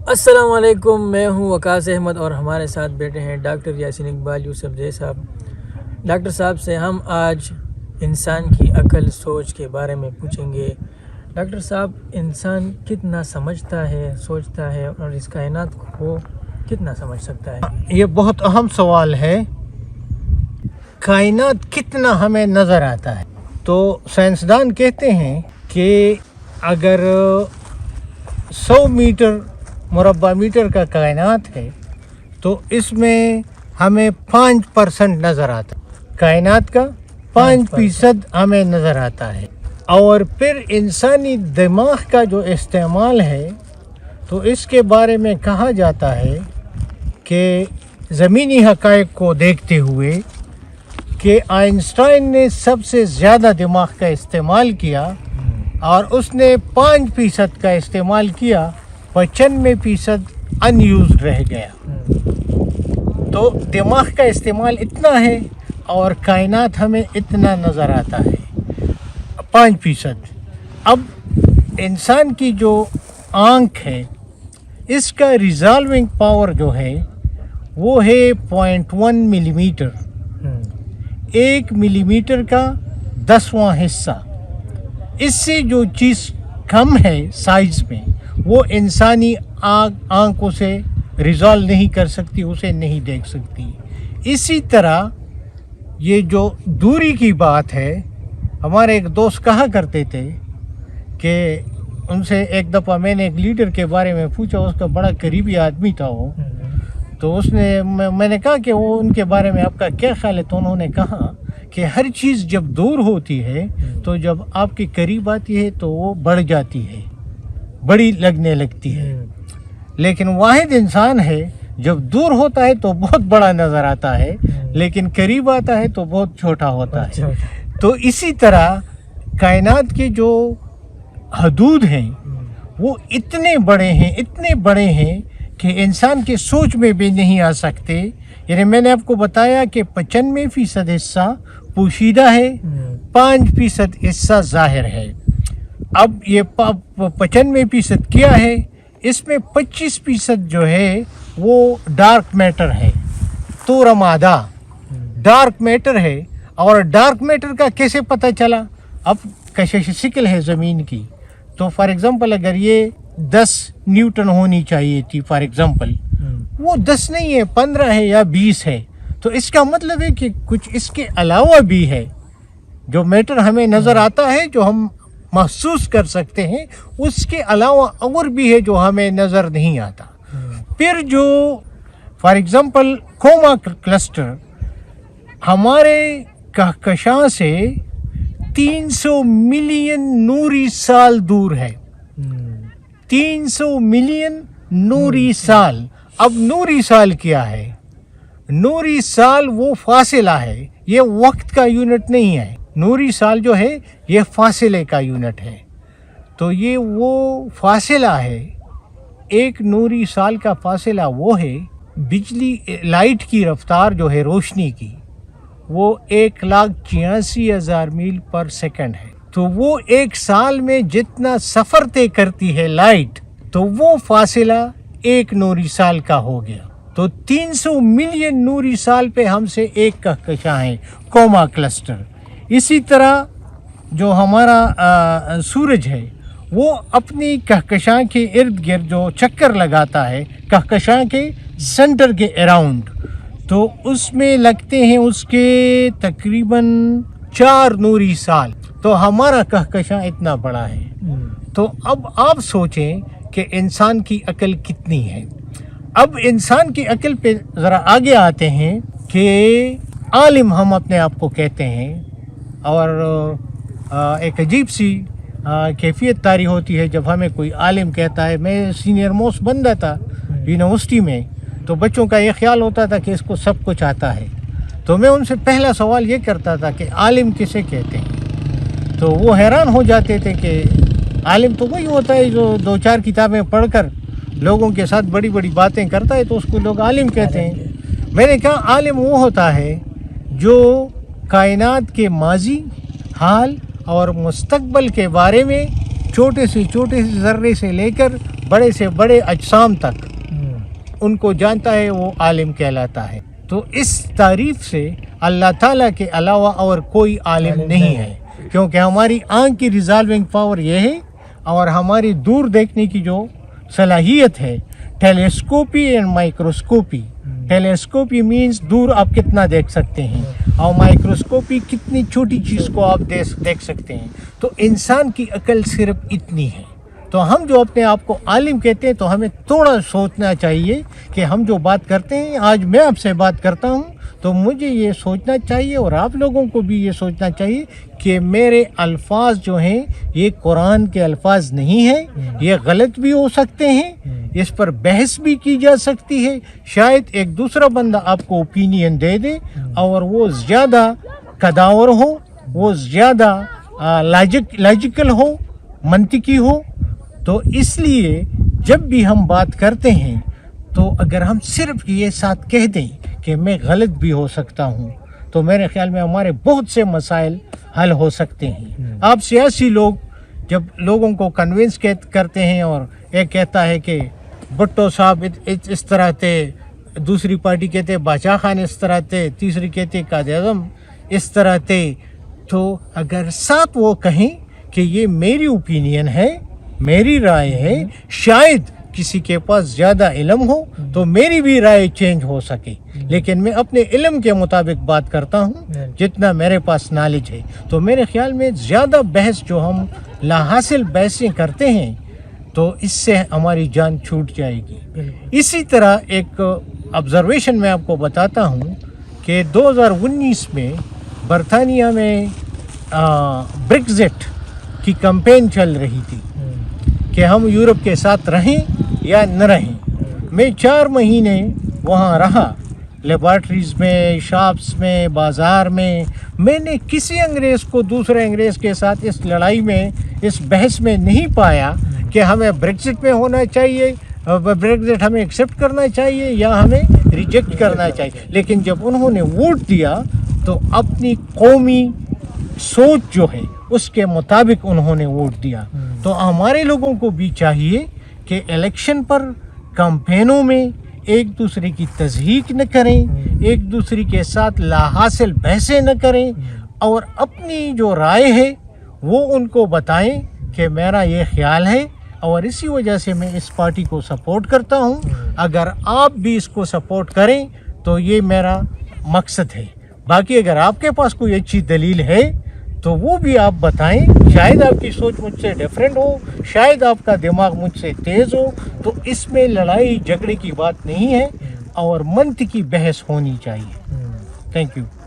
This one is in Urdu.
السلام علیکم، میں ہوں وقاص احمد اور ہمارے ساتھ بیٹھے ہیں ڈاکٹر یاسین اقبال یوسف زئی صاحب۔ ڈاکٹر صاحب سے ہم آج انسان کی عقل سوچ کے بارے میں پوچھیں گے۔ ڈاکٹر صاحب، انسان کتنا سمجھتا ہے، سوچتا ہے اور اس کائنات کو کتنا سمجھ سکتا ہے؟ یہ بہت اہم سوال ہے۔ کائنات کتنا ہمیں نظر آتا ہے؟ تو سائنسدان کہتے ہیں کہ اگر 100 مربع میٹر کا کائنات ہے تو اس میں ہمیں 5% نظر آتا ہے۔ کائنات کا 5% ہمیں نظر آتا ہے۔ اور پھر انسانی دماغ کا جو استعمال ہے تو اس کے بارے میں کہا جاتا ہے کہ زمینی حقائق کو دیکھتے ہوئے کہ آئنسٹائن نے سب سے زیادہ دماغ کا استعمال کیا اور اس نے 5% کا استعمال کیا، 95% ان یوزڈ رہ گیا۔ تو دماغ کا استعمال اتنا ہے اور کائنات ہمیں اتنا نظر آتا ہے، 5%۔ اب انسان کی جو آنکھ ہے اس کا ریزالونگ پاور جو ہے وہ ہے 0.1 ملی میٹر، 1 ملی میٹر کا 10واں حصہ۔ اس سے جو چیز کم ہے سائز میں وہ انسانی آنکھ اسے ریزالو نہیں کر سکتی، اسے نہیں دیکھ سکتی۔ اسی طرح یہ جو دوری کی بات ہے، ہمارے ایک دوست کہا کرتے تھے کہ ان سے ایک دفعہ میں نے ایک لیڈر کے بارے میں پوچھا، اس کا بڑا قریبی آدمی تھا وہ، تو اس نے میں نے کہا کہ وہ ان کے بارے میں آپ کا کیا خیال ہے؟ تو انہوں نے کہا کہ ہر چیز جب دور ہوتی ہے تو جب آپ کے قریب آتی ہے تو وہ بڑھ جاتی ہے، بڑی لگنے لگتی ہے، لیکن واحد انسان ہے جب دور ہوتا ہے تو بہت بڑا نظر آتا ہے، لیکن قریب آتا ہے تو بہت چھوٹا ہوتا ہے۔ تو اسی طرح کائنات کے جو حدود ہیں وہ اتنے بڑے ہیں کہ انسان کے سوچ میں بھی نہیں آ سکتے۔ یعنی میں نے آپ کو بتایا کہ 95% حصہ پوشیدہ ہے، 5% حصہ ظاہر ہے۔ اب یہ 95% کیا ہے؟ اس میں 25% جو ہے وہ ڈارک میٹر ہے، تورہ مادہ ڈارک میٹر ہے۔ اور ڈارک میٹر کا کیسے پتہ چلا؟ اب کشش شکل ہے زمین کی، تو فار ایگزامپل اگر یہ 10 نیوٹن ہونی چاہیے تھی فار ایگزامپل، وہ 10 نہیں ہے، 15 ہے یا 20 ہے، تو اس کا مطلب ہے کہ کچھ اس کے علاوہ بھی ہے۔ جو میٹر ہمیں نظر آتا ہے، جو ہم محسوس کر سکتے ہیں، اس کے علاوہ اور بھی ہے جو ہمیں نظر نہیں آتا۔ پھر جو فار ایگزامپل کوما کلسٹر ہمارے کہکشاں سے 300 ملین نوری سال دور ہے، 300 ملین نوری سال۔ اب نوری سال کیا ہے؟ نوری سال وہ فاصلہ ہے، یہ وقت کا یونٹ نہیں ہے۔ نوری سال جو ہے یہ فاصلے کا یونٹ ہے، تو یہ وہ فاصلہ ہے۔ ایک نوری سال کا فاصلہ وہ ہے، بجلی لائٹ کی رفتار جو ہے روشنی کی، وہ 1,86,000 میل پر سیکنڈ ہے۔ تو وہ ایک سال میں جتنا سفر طے کرتی ہے لائٹ، تو وہ فاصلہ 1 نوری سال کا ہو گیا۔ تو 300 ملین نوری سال پہ ہم سے ایک کہکشاں ہے، کوما کلسٹر۔ اسی طرح جو ہمارا سورج ہے وہ اپنی کہکشاں کے ارد گرد جو چکر لگاتا ہے کہکشاں کے سینٹر کے اراؤنڈ، تو اس میں لگتے ہیں اس کے تقریباً 4 نوری سال۔ تو ہمارا کہکشاں اتنا بڑا ہے۔ تو اب آپ سوچیں کہ انسان کی عقل کتنی ہے۔ اب انسان کی عقل پہ ذرا آگے آتے ہیں کہ عالم ہم اپنے آپ کو کہتے ہیں، اور ایک عجیب سی کیفیت طاری ہوتی ہے جب ہمیں کوئی عالم کہتا ہے۔ میں سینئر موسٹ بندہ تھا یونیورسٹی میں، تو بچوں کا یہ خیال ہوتا تھا کہ اس کو سب کچھ آتا ہے، تو میں ان سے پہلا سوال یہ کرتا تھا کہ عالم کسے کہتے ہیں؟ تو وہ حیران ہو جاتے تھے کہ عالم تو وہی ہوتا ہے جو 2-4 کتابیں پڑھ کر لوگوں کے ساتھ بڑی بڑی باتیں کرتا ہے، تو اس کو لوگ عالم کہتے ہیں۔ میں نے کہا عالم وہ ہوتا ہے جو کائنات کے ماضی، حال اور مستقبل کے بارے میں چھوٹے سے ذرے سے لے کر بڑے سے بڑے اجسام تک ان کو جانتا ہے، وہ عالم کہلاتا ہے. تو اس تعریف سے اللہ تعالیٰ کے علاوہ اور کوئی عالم نہیں ہے، کیونکہ ہماری آنکھ کی ریزالونگ پاور یہ ہے اور ہماری دور دیکھنے کی جو صلاحیت ہے، telescopy and microscopy. Telescopy means دور آپ کتنا دیکھ سکتے ہیں، اور مائکروسکوپی کتنی چھوٹی چیز کو آپ دیکھ سکتے ہیں. تو انسان کی عقل صرف اتنی ہے. تو ہم جو اپنے آپ کو عالم کہتے ہیں تو ہمیں تھوڑا سوچنا چاہیے کہ ہم جو بات کرتے ہیں، آج میں آپ سے بات کرتا ہوں تو مجھے یہ سوچنا چاہیے اور آپ لوگوں کو بھی یہ سوچنا چاہیے کہ میرے الفاظ جو ہیں یہ قرآن کے الفاظ نہیں ہیں، یہ غلط بھی ہو سکتے ہیں، اس پر بحث بھی کی جا سکتی ہے. شاید ایک دوسرا بندہ آپ کو اوپینین دے دے اور وہ زیادہ قداور ہو، وہ زیادہ لاجیکل ہو، منطقی ہو. تو اس لیے جب بھی ہم بات کرتے ہیں تو اگر ہم صرف یہ ساتھ کہہ دیں کہ میں غلط بھی ہو سکتا ہوں تو میرے خیال میں ہمارے بہت سے مسائل حل ہو سکتے ہیں. آپ سیاسی لوگ جب لوگوں کو کنونس کرتے ہیں اور ایک کہتا ہے کہ بھٹو صاحب اس طرح تھے، دوسری پارٹی کہتے بادشاہ خان اس طرح تھے، تیسری کہتے قائد اعظم اس طرح تھے، تو اگر ساتھ وہ کہیں کہ یہ میری اوپینین ہے، میری رائے ہے، شاید کسی کے پاس زیادہ علم ہو تو میری بھی رائے چینج ہو سکے، لیکن میں اپنے علم کے مطابق بات کرتا ہوں جتنا میرے پاس نالج ہے. تو میرے خیال میں زیادہ بحث جو ہم لا حاصل بحثیں کرتے ہیں تو اس سے ہماری جان چھوٹ جائے گی. اسی طرح ایک آبزرویشن میں آپ کو بتاتا ہوں کہ 2019 میں برطانیہ میں بریگزٹ کی کمپین چل رہی تھی کہ ہم یورپ کے ساتھ رہیں یا نہ رہیں. میں 4 مہینے وہاں رہا، لیبارٹریز میں، شاپس میں، بازار میں نے کسی انگریز کو دوسرے انگریز کے ساتھ اس لڑائی میں، اس بحث میں نہیں پایا کہ ہمیں بریگزٹ میں ہونا چاہیے، بریگزٹ ہمیں ایکسیپٹ کرنا چاہیے یا ہمیں ریجیکٹ کرنا چاہیے. لیکن جب انہوں نے ووٹ دیا تو اپنی قومی سوچ جو ہے اس کے مطابق انہوں نے ووٹ دیا. تو ہمارے لوگوں کو بھی چاہیے کہ الیکشن پر، کمپینوں میں ایک دوسرے کی تضحیک نہ کریں، ایک دوسرے کے ساتھ لا حاصل بحثیں نہ کریں، اور اپنی جو رائے ہے وہ ان کو بتائیں کہ میرا یہ خیال ہے اور اسی وجہ سے میں اس پارٹی کو سپورٹ کرتا ہوں. اگر آپ بھی اس کو سپورٹ کریں تو یہ میرا مقصد ہے. باقی اگر آپ کے پاس کوئی اچھی دلیل ہے تو وہ بھی آپ بتائیں. شاید آپ کی سوچ مجھ سے ڈیفرنٹ ہو، شاید آپ کا دماغ مجھ سے تیز ہو. تو اس میں لڑائی جھگڑے کی بات نہیں ہے اور منطقی بحث ہونی چاہیے. Thank you.